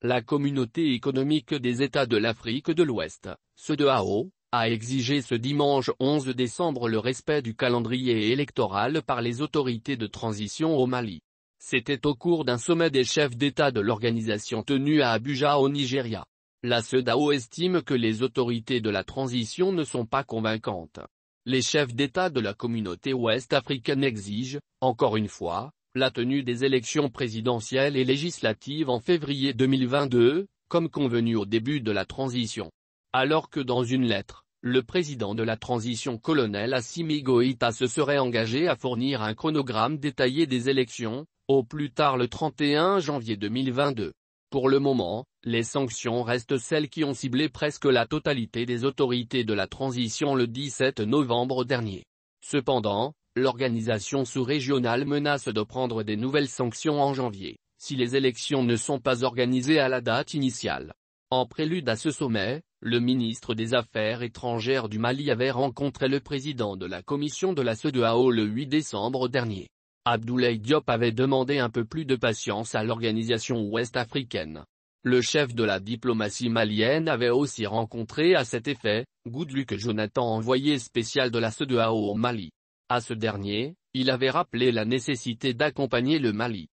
La Communauté économique des États de l'Afrique de l'Ouest, CEDEAO, a exigé ce dimanche 11 décembre le respect du calendrier électoral par les autorités de transition au Mali. C'était au cours d'un sommet des chefs d'État de l'organisation tenu à Abuja au Nigeria. La CEDEAO estime que les autorités de la transition ne sont pas convaincantes. Les chefs d'État de la communauté ouest africaine exigent, encore une fois, la tenue des élections présidentielles et législatives en février 2022, comme convenu au début de la transition. Alors que dans une lettre, le président de la transition colonel Assimi Goïta se serait engagé à fournir un chronogramme détaillé des élections, au plus tard le 31 janvier 2022. Pour le moment, les sanctions restent celles qui ont ciblé presque la totalité des autorités de la transition le 17 novembre dernier. Cependant, l'organisation sous-régionale menace de prendre des nouvelles sanctions en janvier, si les élections ne sont pas organisées à la date initiale. En prélude à ce sommet, le ministre des Affaires étrangères du Mali avait rencontré le président de la commission de la CEDEAO le 8 décembre dernier. Abdoulaye Diop avait demandé un peu plus de patience à l'organisation ouest-africaine. Le chef de la diplomatie malienne avait aussi rencontré à cet effet, Goodluck Jonathan, envoyé spécial de la CEDEAO au Mali. À ce dernier, il avait rappelé la nécessité d'accompagner le Mali,